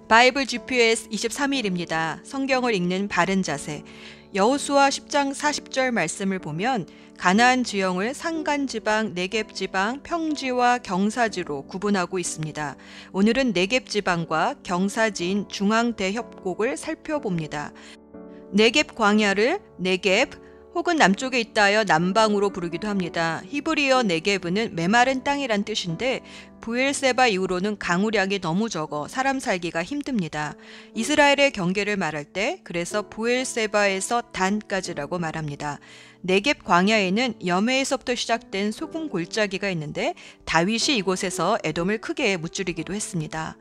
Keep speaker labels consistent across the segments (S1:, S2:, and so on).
S1: 바이블 GPS 23일입니다. 성경을 읽는 바른 자세. 여호수아 10장 40절 말씀을 보면 가나안 지형을 산간지방, 네겝지방, 평지와 경사지로 구분하고 있습니다. 오늘은 네겝지방과 경사지인 중앙대협곡을 살펴봅니다. 네겝 광야를 네겝 혹은 남쪽에 있다 하여 남방으로 부르기도 합니다. 히브리어 네겝은 메마른 땅이란 뜻인데 브엘세바 이후로는 강우량이 너무 적어 사람 살기가 힘듭니다. 이스라엘의 경계를 말할 때 그래서 브엘세바에서 단까지라고 말합니다. 네겝 광야에는 여메에서부터 시작된 소금 골짜기가 있는데 다윗이 이곳에서 에돔을 크게 무찌르기도 했습니다.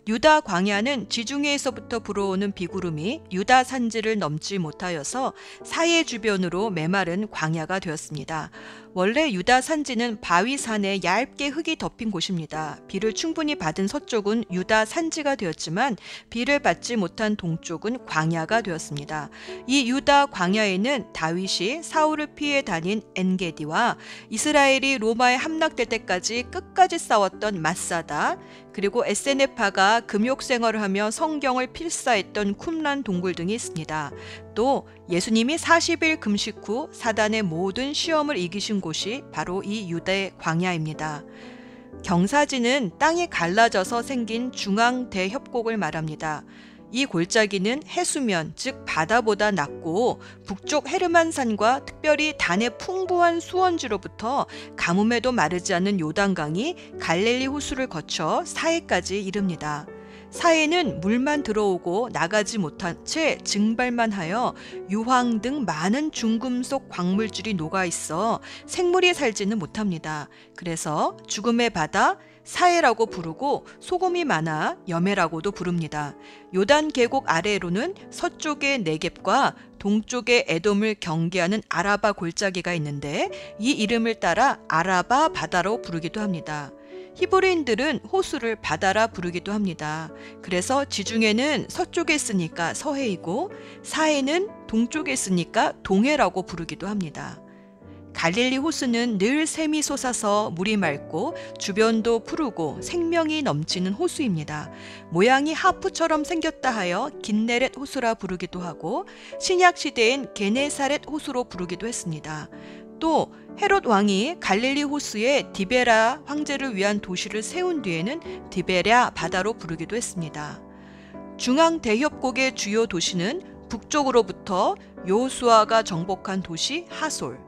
S1: 유다 광야는 지중해에서부터 불어오는 비구름이 유다 산지를 넘지 못하여서 사해 주변으로 메마른 광야가 되었습니다. 원래 유다 산지는 바위산에 얇게 흙이 덮인 곳입니다. 비를 충분히 받은 서쪽은 유다 산지가 되었지만 비를 받지 못한 동쪽은 광야가 되었습니다. 이 유다 광야에는 다윗이 사울을 피해 다닌 엔게디와 이스라엘이 로마에 함락될 때까지 끝까지 싸웠던 마사다, 그리고 에세네파가 금욕 생활을 하며 성경을 필사했던 쿰란 동굴 등이 있습니다. 또 예수님이 40일 금식 후 사단의 모든 시험을 이기신 곳이 바로 이 유대 광야입니다. 경사지는 땅이 갈라져서 생긴 중앙대협곡을 말합니다. 이 골짜기는 해수면, 즉 바다보다 낮고 북쪽 헤르만산과 특별히 단의 풍부한 수원지로부터 가뭄에도 마르지 않는 요단강이 갈릴리 호수를 거쳐 사해까지 이릅니다. 사해는 물만 들어오고 나가지 못한 채 증발만 하여 유황 등 많은 중금속 광물질이 녹아있어 생물이 살지는 못합니다. 그래서 죽음의 바다, 사해라고 부르고 소금이 많아 여매라고도 부릅니다. 요단 계곡 아래로는 서쪽의 네겝과 동쪽의 에돔을 경계하는 아라바 골짜기가 있는데 이 이름을 따라 아라바 바다로 부르기도 합니다. 히브리인들은 호수를 바다라 부르기도 합니다. 그래서 지중해는 서쪽에 있으니까 서해이고 사해는 동쪽에 있으니까 동해라고 부르기도 합니다. 갈릴리 호수는 늘 샘이 솟아서 물이 맑고 주변도 푸르고 생명이 넘치는 호수입니다. 모양이 하프처럼 생겼다 하여 긴네렛 호수라 부르기도 하고 신약 시대엔 게네사렛 호수로 부르기도 했습니다. 또 헤롯 왕이 갈릴리 호수에 디베라 황제를 위한 도시를 세운 뒤에는 디베랴 바다로 부르기도 했습니다. 중앙 대협곡의 주요 도시는 북쪽으로부터 여호수아가 정복한 도시 하솔,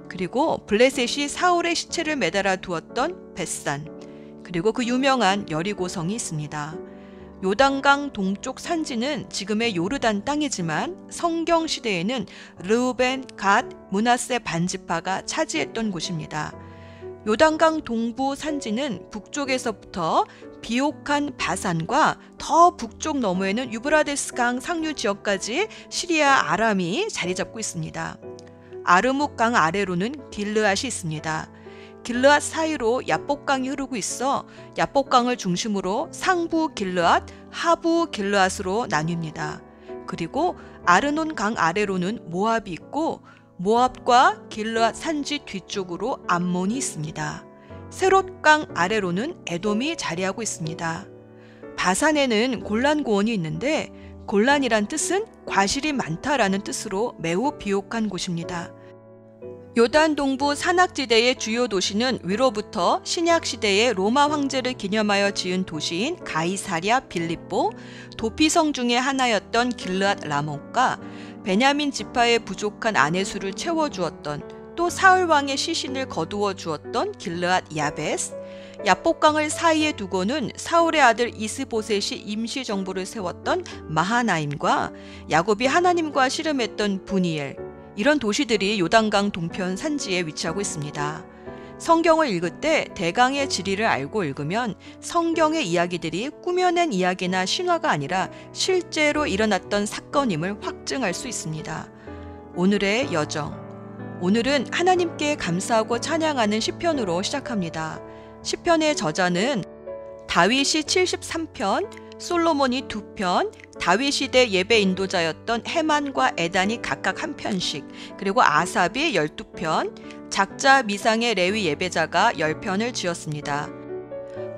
S1: 그리고 블레셋이 사울의 시체를 매달아 두었던 벳산, 그리고 그 유명한 여리고성이 있습니다. 요단강 동쪽 산지는 지금의 요르단 땅이지만 성경 시대에는 르우벤, 갓, 므낫세 반지파가 차지했던 곳입니다. 요단강 동부 산지는 북쪽에서부터 비옥한 바산과 더 북쪽 너머에는 유브라데스 강 상류 지역까지 시리아 아람이 자리 잡고 있습니다. 아르묵 강 아래로는 길르앗이 있습니다. 길르앗 사이로 야복강이 흐르고 있어 야복강을 중심으로 상부 길르앗, 하부 길르앗으로 나뉩니다. 그리고 아르논 강 아래로는 모압이 있고 모압과 길르앗 산지 뒤쪽으로 암몬이 있습니다. 세롯 강 아래로는 에돔이 자리하고 있습니다. 바산에는 골란 고원이 있는데 골란이란 뜻은 과실이 많다라는 뜻으로 매우 비옥한 곳입니다. 요단 동부 산악지대의 주요 도시는 위로부터 신약시대의 로마 황제를 기념하여 지은 도시인 가이사랴 빌립보, 도피성 중의 하나였던 길르앗 라몬과 베냐민 지파의 부족한 아내 수를 채워주었던 또 사울 왕의 시신을 거두어 주었던 길르앗 야베스, 야복강을 사이에 두고는 사울의 아들 이스보셋이 임시 정부를 세웠던 마하나임과 야곱이 하나님과 씨름했던 분이엘, 이런 도시들이 요단강 동편 산지에 위치하고 있습니다. 성경을 읽을 때 대강의 지리를 알고 읽으면 성경의 이야기들이 꾸며낸 이야기나 신화가 아니라 실제로 일어났던 사건임을 확증할 수 있습니다. 오늘의 여정. 오늘은 하나님께 감사하고 찬양하는 시편으로 시작합니다. 시편의 저자는 다윗이 73편, 솔로몬이 2편, 다윗 시대 예배 인도자였던 헤만과 에단이 각각 한 편씩, 그리고 아삽이 12편, 작자 미상의 레위 예배자가 10편을 지었습니다.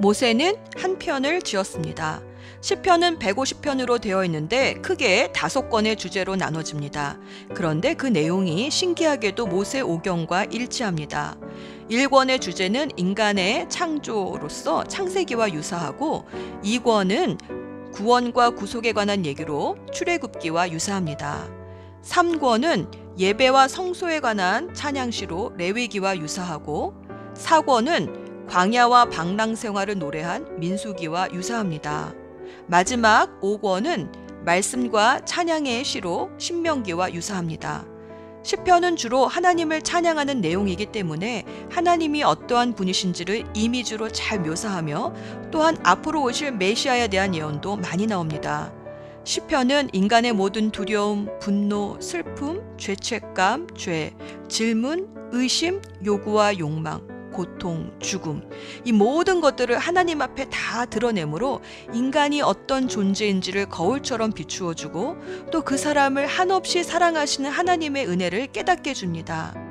S1: 모세는 한 편을 지었습니다. 시편은 150편으로 되어 있는데 크게 5권의 주제로 나눠집니다. 그런데 그 내용이 신기하게도 모세오경과 일치합니다. 1권의 주제는 인간의 창조로서 창세기와 유사하고 2권은 구원과 구속에 관한 얘기로 출애굽기와 유사합니다. 3권은 예배와 성소에 관한 찬양시로 레위기와 유사하고 4권은 광야와 방랑 생활을 노래한 민수기와 유사합니다. 마지막 5권은 말씀과 찬양의 시로 신명기와 유사합니다. 시편은 주로 하나님을 찬양하는 내용이기 때문에 하나님이 어떠한 분이신지를 이미지로 잘 묘사하며 또한 앞으로 오실 메시아에 대한 예언도 많이 나옵니다. 시편은 인간의 모든 두려움, 분노, 슬픔, 죄책감, 죄, 질문, 의심, 요구와 욕망, 고통, 죽음, 이 모든 것들을 하나님 앞에 다 드러내므로 인간이 어떤 존재인지를 거울처럼 비추어주고 또 그 사람을 한없이 사랑하시는 하나님의 은혜를 깨닫게 해줍니다.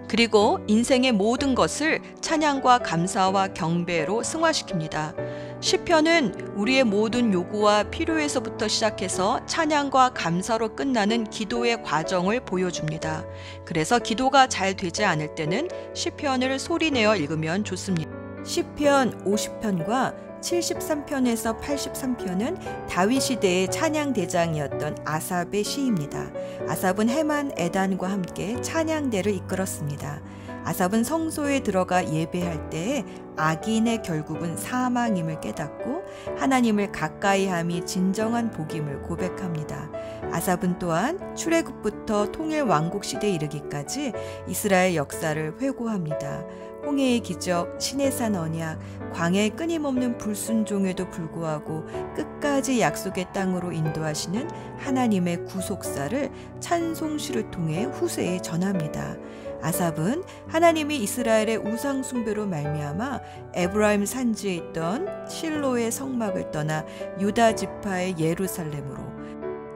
S1: 그리고 인생의 모든 것을 찬양과 감사와 경배로 승화시킵니다. 시편은 우리의 모든 요구와 필요에서부터 시작해서 찬양과 감사로 끝나는 기도의 과정을 보여줍니다. 그래서 기도가 잘 되지 않을 때는 시편을 소리내어 읽으면 좋습니다. 시편 50편과 73편에서 83편은 다윗 시대의 찬양 대장이었던 아삽의 시입니다. 아삽은 헤만 에단과 함께 찬양대를 이끌었습니다. 아삽은 성소에 들어가 예배할 때에 악인의 결국은 사망임을 깨닫고 하나님을 가까이함이 진정한 복임을 고백합니다. 아삽은 또한 출애굽부터 통일 왕국 시대에 이르기까지 이스라엘 역사를 회고합니다. 홍해의 기적, 시내산 언약, 광야의 끊임없는 불순종에도 불구하고 끝까지 약속의 땅으로 인도하시는 하나님의 구속사를 찬송시를 통해 후세에 전합니다. 아삽은 하나님이 이스라엘의 우상 숭배로 말미암아 에브라임 산지에 있던 실로의 성막을 떠나 유다 지파의 예루살렘으로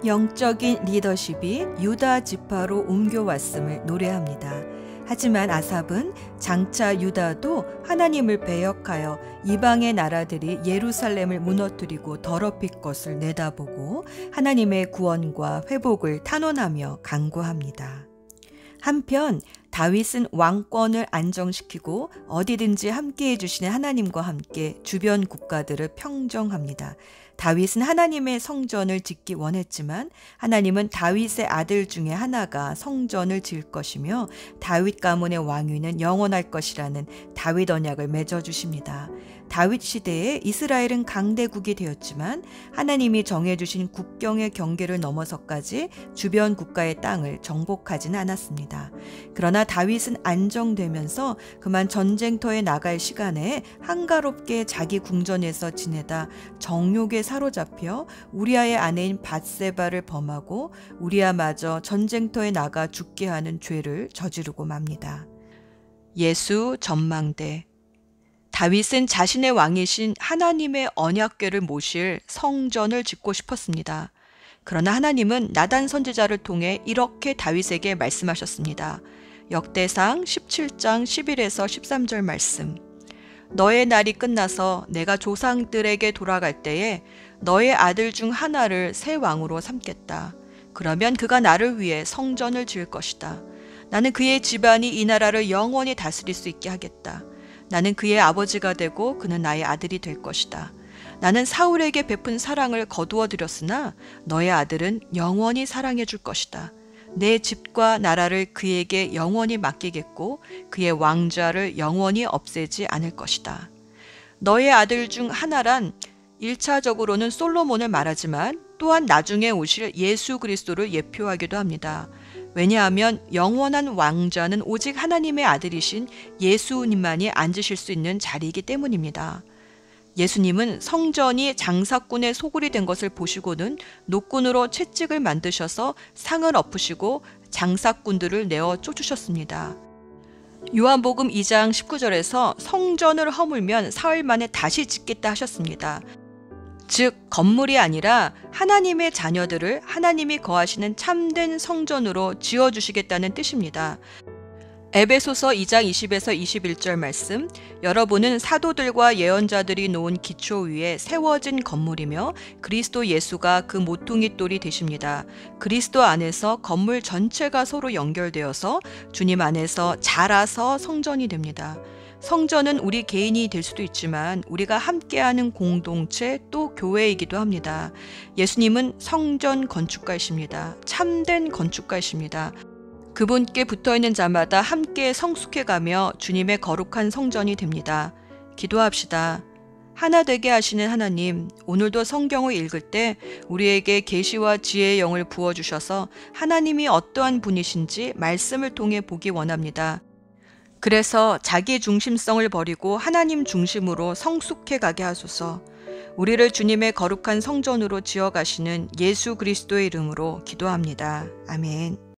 S1: 영적인 리더십이 유다 지파로 옮겨왔음을 노래합니다. 하지만 아삽은 장차 유다도 하나님을 배역하여 이방의 나라들이 예루살렘을 무너뜨리고 더럽힐 것을 내다보고 하나님의 구원과 회복을 탄원하며 간구합니다. 한편 다윗은 왕권을 안정시키고 어디든지 함께해 주시는 하나님과 함께 주변 국가들을 평정합니다. 다윗은 하나님의 성전을 짓기 원했지만 하나님은 다윗의 아들 중에 하나가 성전을 지을 것이며 다윗 가문의 왕위는 영원할 것이라는 다윗 언약을 맺어주십니다. 다윗 시대에 이스라엘은 강대국이 되었지만 하나님이 정해주신 국경의 경계를 넘어서까지 주변 국가의 땅을 정복하지는 않았습니다. 그러나 다윗은 안정되면서 그만 전쟁터에 나갈 시간에 한가롭게 자기 궁전에서 지내다 정욕에 사로잡혀 우리아의 아내인 밧세바를 범하고 우리아마저 전쟁터에 나가 죽게 하는 죄를 저지르고 맙니다. 예수 전망대. 다윗은 자신의 왕이신 하나님의 언약궤를 모실 성전을 짓고 싶었습니다. 그러나 하나님은 나단 선지자를 통해 이렇게 다윗에게 말씀하셨습니다. 역대상 17장 11에서 13절 말씀. 너의 날이 끝나서 내가 조상들에게 돌아갈 때에 너의 아들 중 하나를 새 왕으로 삼겠다. 그러면 그가 나를 위해 성전을 지을 것이다. 나는 그의 집안이 이 나라를 영원히 다스릴 수 있게 하겠다. 나는 그의 아버지가 되고 그는 나의 아들이 될 것이다. 나는 사울에게 베푼 사랑을 거두어 들였으나 너의 아들은 영원히 사랑해 줄 것이다. 내 집과 나라를 그에게 영원히 맡기겠고 그의 왕좌를 영원히 없애지 않을 것이다. 너의 아들 중 하나란 1차적으로는 솔로몬을 말하지만 또한 나중에 오실 예수 그리스도를 예표하기도 합니다. 왜냐하면 영원한 왕좌는 오직 하나님의 아들이신 예수님만이 앉으실 수 있는 자리이기 때문입니다. 예수님은 성전이 장사꾼의 소굴이 된 것을 보시고는 노끈으로 채찍을 만드셔서 상을 엎으시고 장사꾼들을 내어 쫓으셨습니다. 요한복음 2장 19절에서 성전을 허물면 사흘 만에 다시 짓겠다 하셨습니다. 즉 건물이 아니라 하나님의 자녀들을 하나님이 거하시는 참된 성전으로 지어주시겠다는 뜻입니다. 에베소서 2장 20에서 21절 말씀. 여러분은 사도들과 예언자들이 놓은 기초 위에 세워진 건물이며 그리스도 예수가 그 모퉁이 돌이 되십니다. 그리스도 안에서 건물 전체가 서로 연결되어서 주님 안에서 자라서 성전이 됩니다. 성전은 우리 개인이 될 수도 있지만 우리가 함께하는 공동체 또 교회이기도 합니다. 예수님은 성전 건축가이십니다. 참된 건축가이십니다. 그분께 붙어있는 자마다 함께 성숙해가며 주님의 거룩한 성전이 됩니다. 기도합시다. 하나 되게 하시는 하나님, 오늘도 성경을 읽을 때 우리에게 계시와 지혜의 영을 부어주셔서 하나님이 어떠한 분이신지 말씀을 통해 보기 원합니다. 그래서 자기 중심성을 버리고 하나님 중심으로 성숙해 가게 하소서. 우리를 주님의 거룩한 성전으로 지어가시는 예수 그리스도의 이름으로 기도합니다. 아멘.